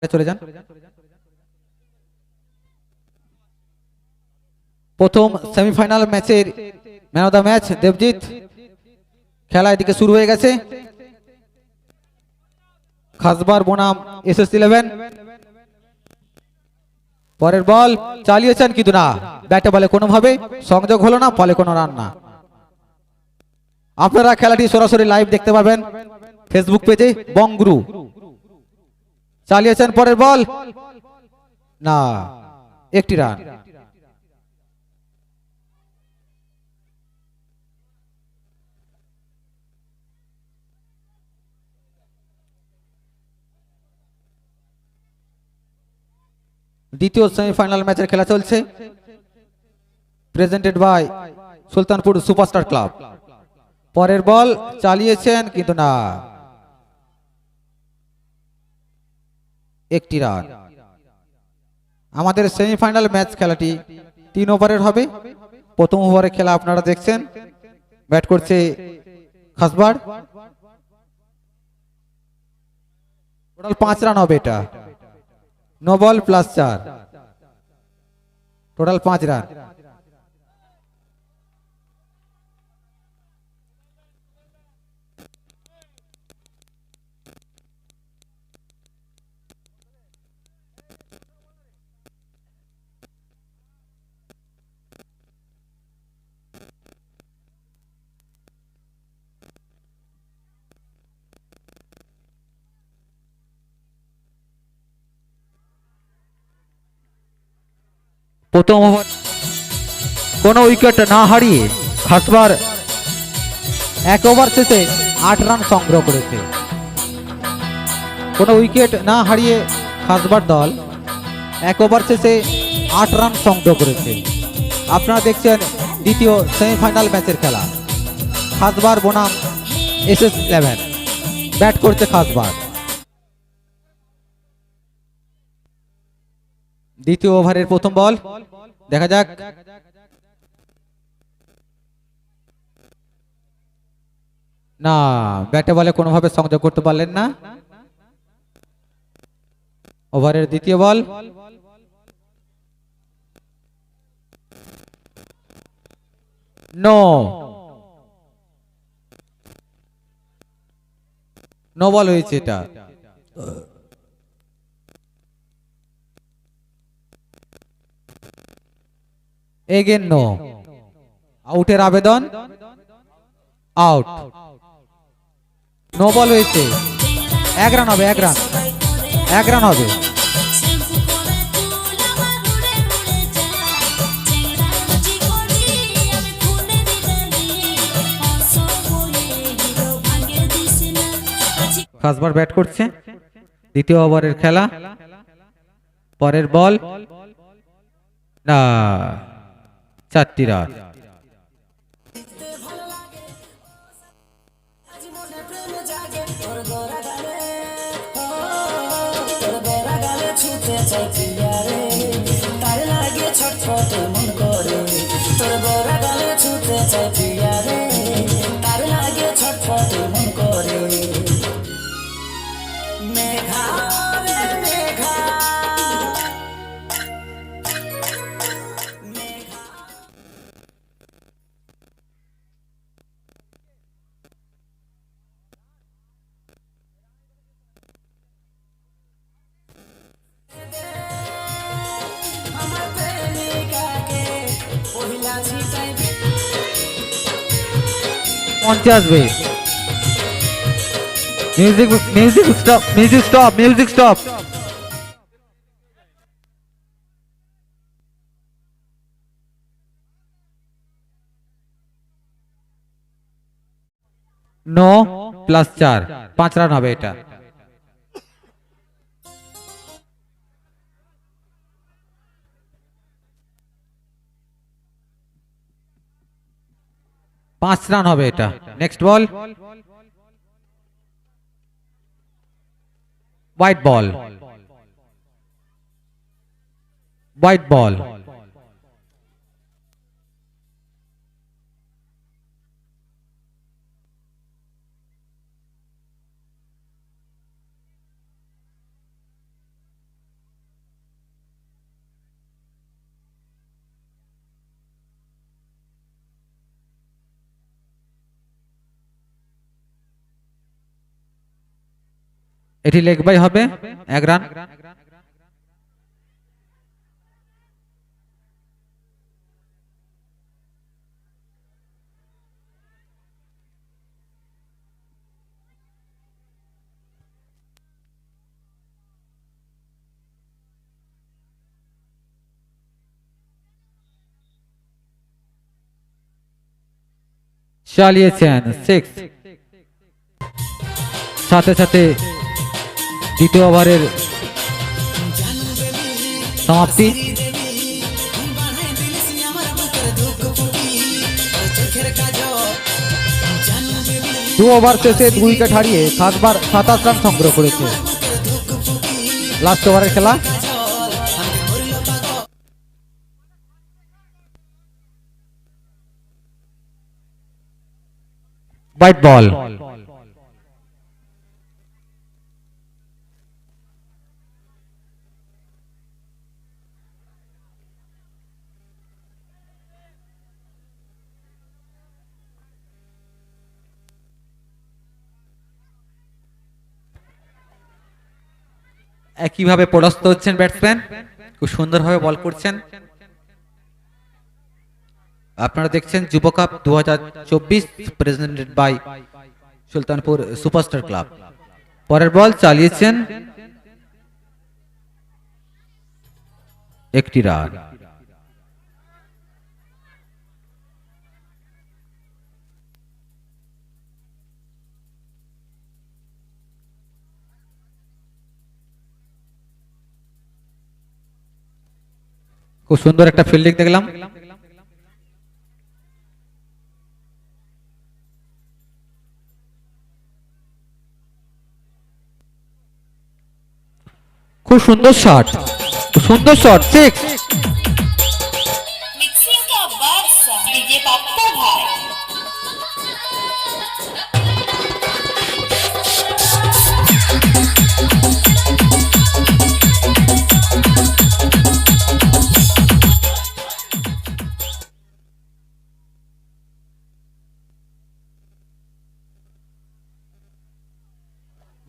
চলে যান। প্রথম সেমিফাইনাল ম্যাচের man of the match Debjit. খেলা এদিকে শুরু হয়ে গেছে। খাসবার বনাম SS11। পরের বল চালিয়েছেন কিন্তু না, ব্যাটে বলে কোনোভাবে সংযোগ হলো না, ফলে কোনো রান না। আপনারা খেলাটি সরাসরি লাইভ দেখতে পাবেন ফেসবুক পেজে বঙ্গুরু। চালিয়েছেন, পরের বল না, একটি রান। দ্বিতীয় সেমিফাইনাল ম্যাচের খেলা চলছে, presented by Sultanpur superstar club. পরের বল চালিয়েছেন কিন্তু না, একটি রান। আমাদের সেমিফাইনাল ম্যাচ খেলাটি 3 ওভারের হবে। প্রথম ওভারে খেলা আপনারা দেখছেন, ব্যাট করছে খাসবার। টোটাল 5 রান হবে এটা, 9 বল প্লাস 4, টোটাল 5 রান। প্রথম ওভার কোনো উইকেট না হারিয়ে খাসবার 1 ওভার শেষে 8 রান সংগ্রহ করেছে। কোনো উইকেট না হারিয়ে খাসবার দল 1 ওভার শেষে 8 রান সংগ্রহ করেছে। আপনারা দেখছেন দ্বিতীয় সেমিফাইনাল ম্যাচের খেলা, খাসবার বনাম SS11। ব্যাট করছে খাসবার। দ্বিতীয় ওভারের প্রথম বল দেখা যাক। না, ব্যাটে বলে কোনোভাবে সংযোগ করতে পারলেন না। ওভারের দ্বিতীয় বল নো বল হয়েছে এটা। এগেন নো, আউটের আবেদন, আউট। নো বল হয়েছে, 1 রান হবে, 1 রান, 1 রান হবে। খাসবার ব্যাট করছে, দ্বিতীয় ওভারের খেলা। পরের বল না, 4টি রান। মঞ্চে আসবে। Music music stop, music stop, music stop. No plus 4, 5 run হবে এটা। पांच রান হবে এটা। Next ball white ball, white ball. এটি লেগ বাই হবে 1 রান। চালিয়েছেন 6। সাথে সাথে দ্বিতীয় ওভারের সমাপ্তি। 2 ওভার শেষে 2 উইকেট হারিয়ে খাসবার 27 রান সংগ্রহ করেছে। লাস্ট ওভারের খেলা। White ball. একইভাবে পরাস্ত হচ্ছেন ব্যাটসম্যান, খুব সুন্দরভাবে বল করছেন। আপনারা দেখছেন যুব cup 2024 presented by Sultanpur superstar club. পরের বল চালিয়েছেন 1 রান। খুব সুন্দর একটা ফিল্ডিং দেখলাম। খুব সুন্দর শট, সুন্দর শট, 6। मिक्सिंग का बादशाह डीजे पप्पू भाई।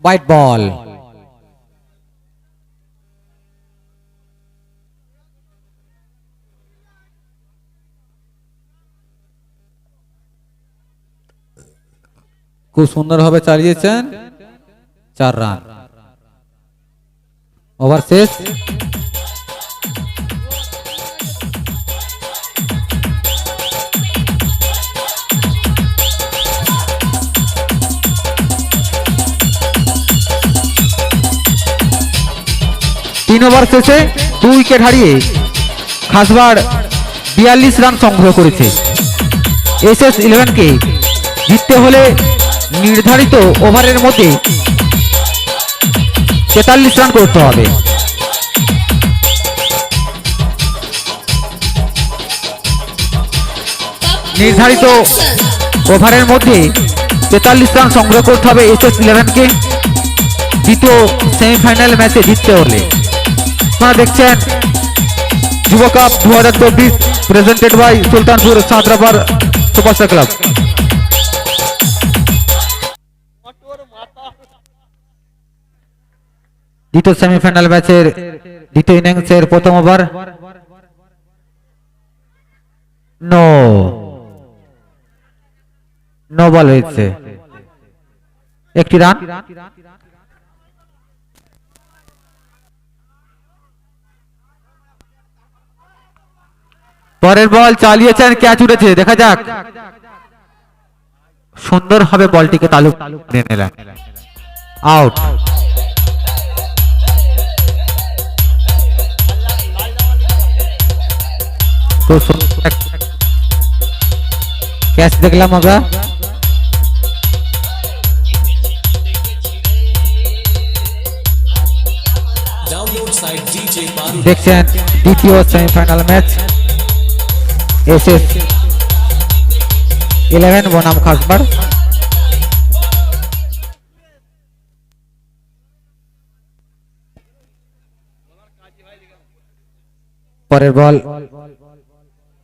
White ball. খুব সুন্দরভাবে চালিয়েছেন, 4 রান। ওভার শেষ। তিন ওভার শেষে 2 উইকেট হারিয়ে খাসবার 42 রান সংগ্রহ করেছে। SS11 কে জিততে হলে নির্ধারিত ওভারের মধ্যে 43 রান করতে হবে। নির্ধারিত ওভারের মধ্যে 43 রান সংগ্রহ করতে হবে SS11 কে দ্বিতীয় সেমিফাইনাল ম্যাচে জিততে হলে। আপনারা দেখছেন যুব cup 2024 presented by Sultanpur Santrapara superstar club. দ্বিতীয় সেমিফাইনাল ম্যাচের দ্বিতীয় ইনিংসের প্রথম ওভার। নো বল হয়েছে, 1 রান। পরের বল চালিয়েছেন, ক্যাচ উঠেছে, দেখা যাক। সুন্দরভাবে বলটিকে তালু করে নিলেন, আউট। তো ক্যাচ দেখলাম আমরা। দেখছেন দ্বিতীয় সেমিফাইনাল ম্যাচ SS11 বনাম খাসবার। পরের বল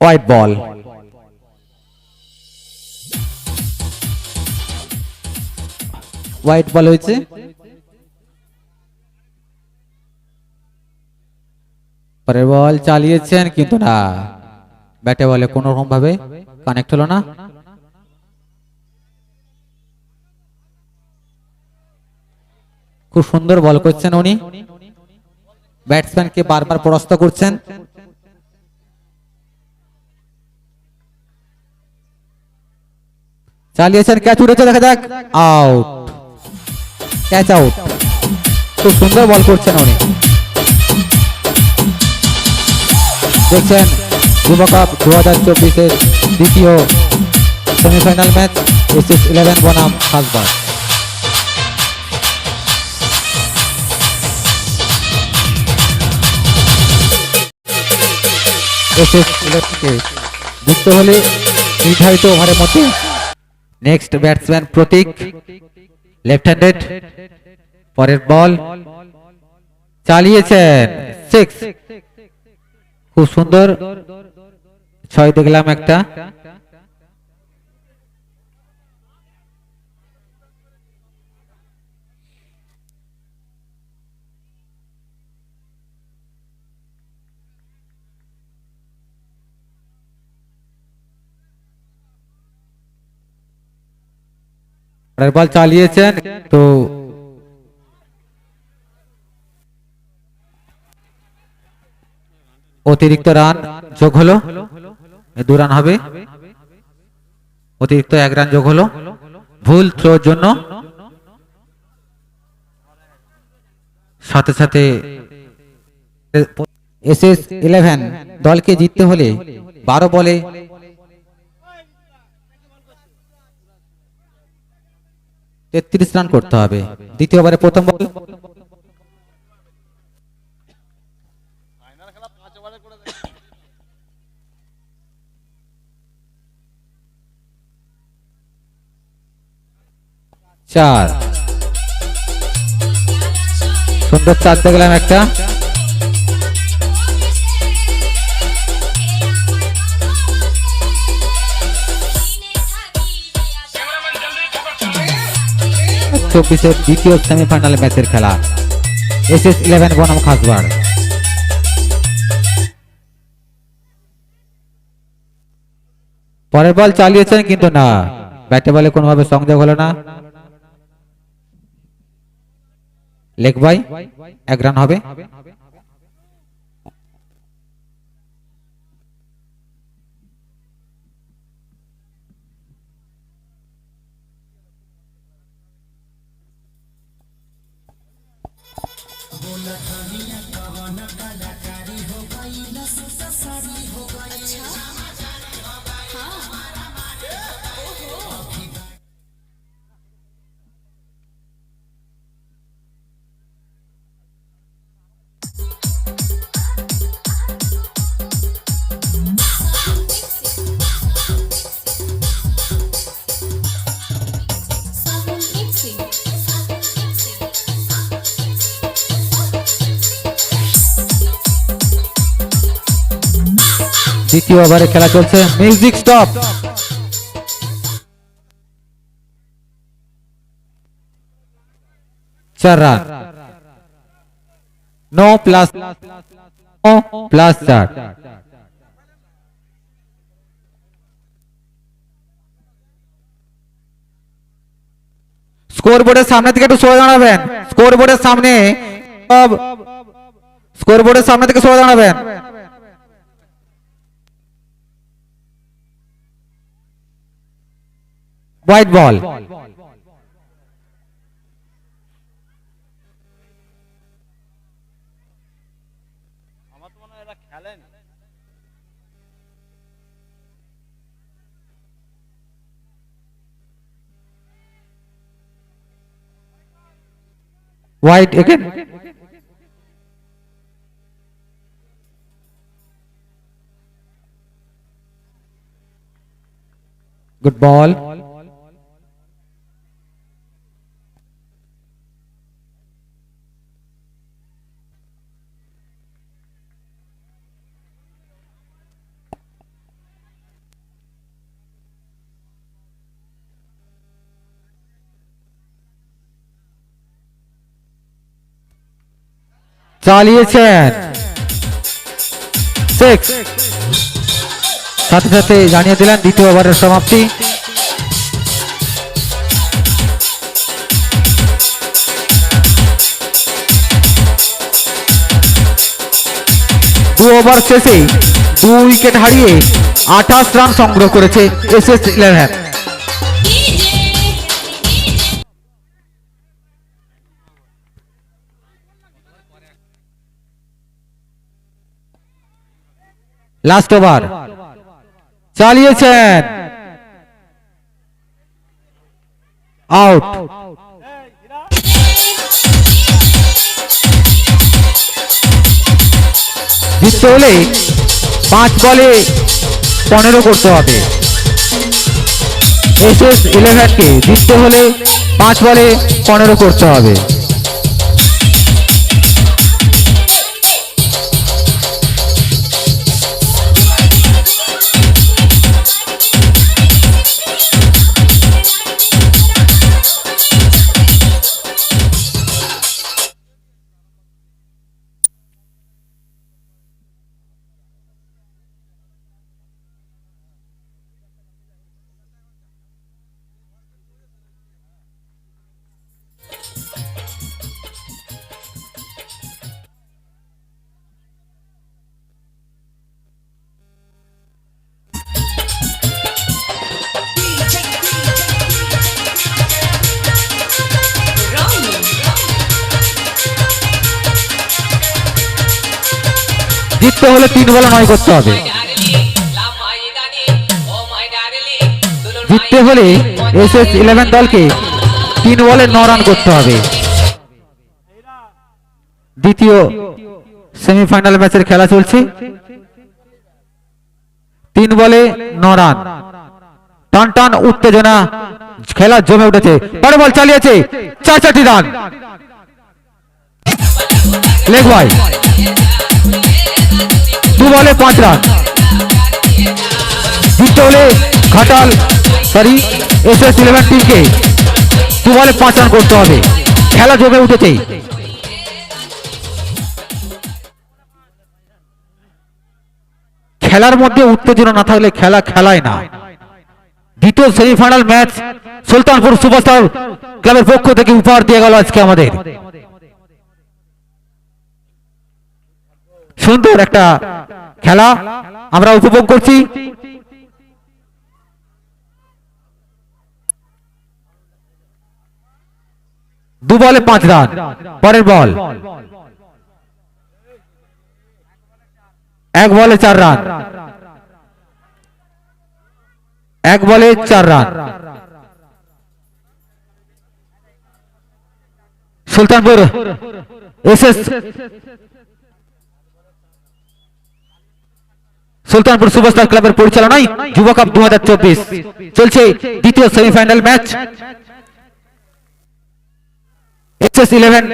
হোয়াইট বল। হোয়াইট বল হয়েছে, পরের বল চালিয়েছেন কিন্তু না, ব্যাটে বলে কোনো রকম ভাবে কানেক্ট হলো না। খুব সুন্দর বল করছেন উনি, ব্যাটসম্যানকে বারবার পরাস্ত করছেন। চালিয়েছেন, ক্যাচ উঠেছে, দেখা যাক, আউট, ক্যাচ আউট। খুব সুন্দর বল করছেন উনি। দেখছেন যুব কাপ 2024-এর দ্বিতীয় সেমিফাইনাল ম্যাচ SS11 বনাম খাসবাড়। SS11কে যুক্ত হলে নির্ধারিত ওভারের মধ্যে নেক্সট ব্যাটসম্যান প্রতীক, লেফট হ্যান্ডেড। পরের বল চালিয়েছেন, 6, খুব সুন্দর 6 দেখলাম একটা। পরের বল চালিয়েছেন তো অতিরিক্ত রান যোগ হলো, 2 রান হবে, অতিরিক্ত 1 রান যোগ হলো ভুল থ্রোর জন্য। সাথে সাথে SS11 দলকে জিততে হলে 12 বলে 33 রান করতে হবে। দ্বিতীয় ওভারে প্রথম বল, চার, সুন্দর 4 দেখলাম একটা। চব্বিশের দ্বিতীয় সেমিফাইনাল ম্যাচের খেলা SS11 বনাম খাসবাড়। পরের বল চালিয়েছেন কিন্তু না, ব্যাটে বলে কোনোভাবে সংযোগ হলো না, লেগ বাই, 1 রান হবে। দ্বিতীয় ওভারে খেলা চলছে, music stop. 4 run, no plus 4। Score बोर्डेर सामने থেকে একটু সরে দাঁড়াবেন, স্কোর বোর্ডের সামনে, স্কোর বোর্ডের সামনে থেকে সরে দাঁড়াবেন। White ball, white again. Good ball. চালিয়েছেন সিক্স। সাথে সাথে জানিয়ে দিলেন দ্বিতীয় ওভারের সমাপ্তি। দু ওভার শেষে 2 উইকেট হারিয়ে 28 রান সংগ্রহ করেছে SS11। লাস্ট ওভার চালিয়েছেন, আউট। জিততে হলে 5 বলে 15 করতে হবে। SS11 কে জিততে হলে 5 বলে 15 করতে হবে। জিততে হলে 3 বলে 9 করতে হবে। জিততে হলে SS11 দলকে 3 বলে 9 রান করতে হবে। দ্বিতীয় সেমিফাইনাল ম্যাচের খেলা চলছে। 3 বলে 9 রান, টান টান উত্তেজনা, খেলা জমে উঠেছে। পরের বল চালিয়েছে, 4 রান, লেগ ওয়াইড। 2 বলে 5 রান। জিততে হলে ঘাটাল SS11 টিমকে 2 বলে 5 রান করতে হবে। খেলা জমে উঠেছে। খেলার মধ্যে উত্তেজনা না থাকলে খেলা খেলায় না। দ্বিতীয় সেমিফাইনাল ম্যাচ সুলতানপুর সুপারস্টার ক্লাবের পক্ষ থেকে উপহার দিয়ে গেল আজকে আমাদের। সুন্দর একটা খেলা আমরা উপভোগ করছি। দু বলে 5 রান। পরের বল 1 বলে 4 রান। 1 বলে 4 রান। সুলতানপুর সুলতানপুর সুপারস্টার ক্লাবের পরিচালনায় যুব কাপ 2024 চলছে দ্বিতীয় সেমিফাইনাল ম্যাচ। SS11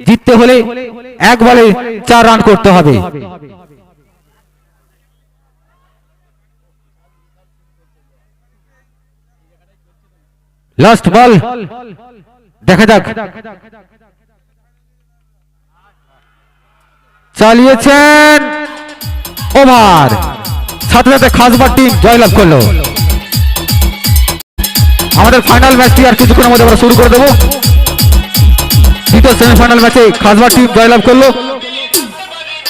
জিততে হলে 1 বলে 4 রান করতে হবে। লাস্ট বল দেখা যাক, চালিয়েছেন, ওভার। সাথে সাথে খাসবার টিম জয়লাভ করলো। আমাদের ফাইনাল ম্যাচটি আর কিছুক্ষণের মধ্যে আমরা শুরু করে দেবো। দ্বিতীয় সেমিফাইনাল ম্যাচে খাসবার টিম জয়লাভ করলো।